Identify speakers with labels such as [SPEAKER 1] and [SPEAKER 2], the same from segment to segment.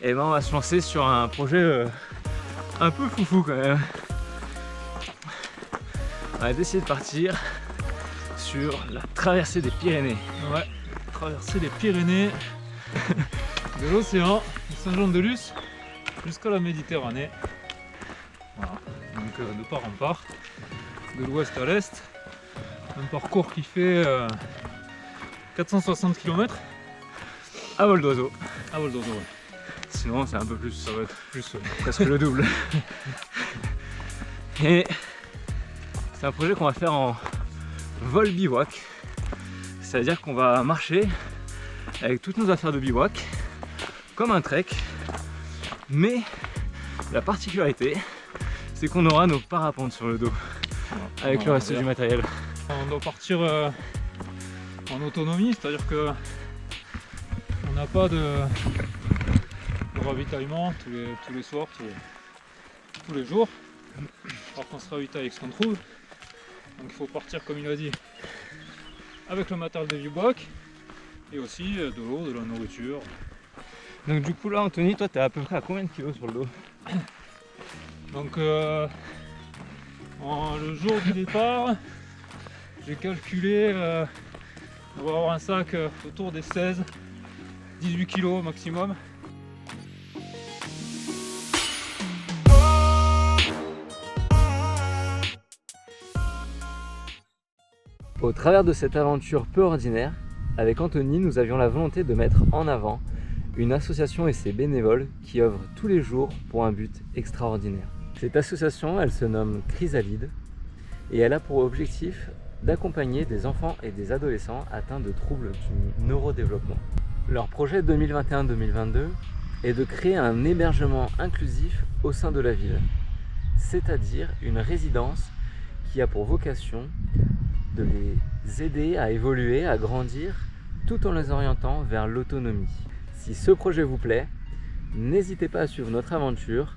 [SPEAKER 1] Et ben on va se lancer sur un projet un peu foufou quand même. On va essayer de partir sur la traversée des Pyrénées.
[SPEAKER 2] Ouais, traverser les Pyrénées, de l'océan, de Saint-Jean-de-Luz jusqu'à la Méditerranée. Voilà, donc de part en part, de l'ouest à l'est. Un parcours qui fait 460 km
[SPEAKER 1] À vol d'oiseau.
[SPEAKER 2] à vol d'oiseau. Ouais.
[SPEAKER 1] Sinon c'est un peu plus,
[SPEAKER 2] Ça va être plus
[SPEAKER 1] presque le double. Et c'est un projet qu'on va faire en vol bivouac. C'est-à-dire qu'on va marcher avec toutes nos affaires de bivouac, comme un trek. Mais la particularité, c'est qu'on aura nos parapentes sur le dos, avec le reste du matériel.
[SPEAKER 2] On doit partir en autonomie, c'est-à-dire que on n'a pas de ravitaillement tous les soirs, tous les jours. Alors qu'on se ravitaille avec ce qu'on trouve. Donc il faut partir, comme il a dit, avec le matériel de bivouac et aussi de l'eau, de la nourriture.
[SPEAKER 1] Donc du coup là Anthony, toi t'es à peu près à combien de kilos sur le dos?
[SPEAKER 2] Donc le jour du départ, j'ai calculé on va avoir un sac autour des 16-18 kg maximum.
[SPEAKER 1] Au travers de cette aventure peu ordinaire, avec Anthony, nous avions la volonté de mettre en avant une association et ses bénévoles qui œuvrent tous les jours pour un but extraordinaire. Cette association, elle se nomme Chrysalide et elle a pour objectif d'accompagner des enfants et des adolescents atteints de troubles du neurodéveloppement. Leur projet 2021-2022 est de créer un hébergement inclusif au sein de la ville, c'est-à-dire une résidence qui a pour vocation de les aider à évoluer, à grandir, tout en les orientant vers l'autonomie. Si ce projet vous plaît, n'hésitez pas à suivre notre aventure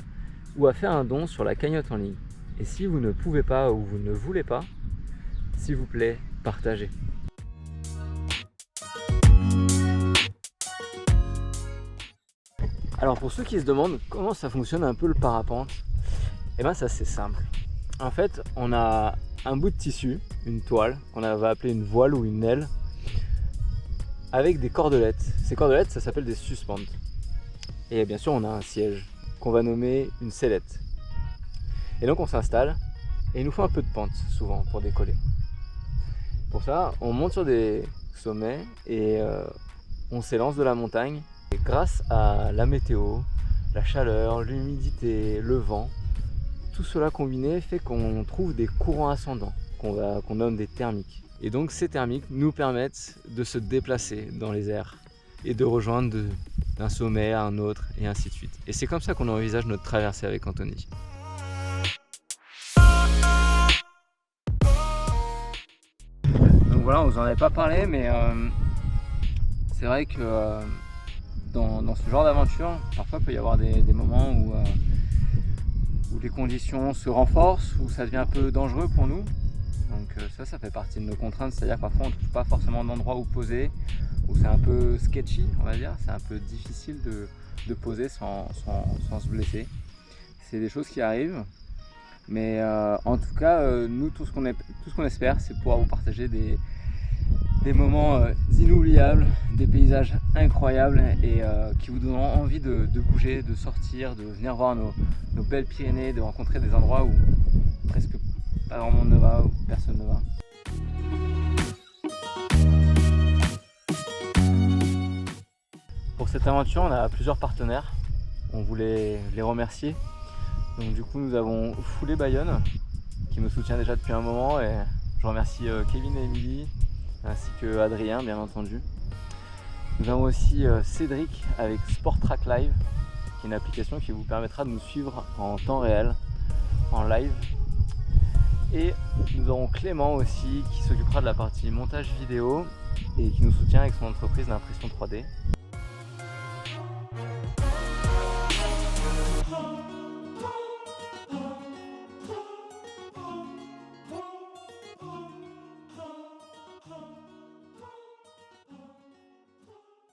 [SPEAKER 1] ou à faire un don sur la cagnotte en ligne. Et si vous ne pouvez pas ou vous ne voulez pas, s'il vous plaît, partagez. Alors pour ceux qui se demandent comment ça fonctionne un peu le parapente, eh ben c'est assez simple. En fait, on a un bout de tissu, une toile, qu'on va appeler une voile ou une aile, avec des cordelettes. Ces cordelettes, ça s'appelle des suspentes. Et bien sûr, on a un siège qu'on va nommer une sellette. Et donc on s'installe, et il nous faut un peu de pente, souvent, pour décoller. Pour ça, on monte sur des sommets, et on s'élance de la montagne. Et grâce à la météo, la chaleur, l'humidité, le vent, tout cela combiné fait qu'on trouve des courants ascendants, qu'on nomme des thermiques. Et donc ces thermiques nous permettent de se déplacer dans les airs et de rejoindre d'un sommet à un autre et ainsi de suite. Et c'est comme ça qu'on envisage notre traversée avec Anthony. Donc voilà, on vous en avait pas parlé, mais c'est vrai que dans ce genre d'aventure, parfois il peut y avoir des moments où les conditions se renforcent, où ça devient un peu dangereux pour nous. Donc ça fait partie de nos contraintes, c'est-à-dire que parfois on ne trouve pas forcément d'endroit où poser, où c'est un peu sketchy, on va dire, c'est un peu difficile de poser sans se blesser. C'est des choses qui arrivent, mais en tout cas, nous, tout ce qu'on espère, c'est pouvoir vous partager des moments inoubliables, des paysages incroyables et qui vous donneront envie de bouger, de sortir, de venir voir nos belles Pyrénées, de rencontrer des endroits où presque pas grand monde ne va, où personne ne va. Pour cette aventure, on a plusieurs partenaires, on voulait les remercier. Donc du coup, nous avons Foulé Bayonne qui me soutient déjà depuis un moment et Je remercie Kevin et Emily, ainsi que Adrien bien entendu. Nous avons aussi Cédric avec Sport Track Live, qui est une application qui vous permettra de nous suivre en temps réel, en live. Et nous aurons Clément aussi qui s'occupera de la partie montage vidéo et qui nous soutient avec son entreprise d'impression 3D.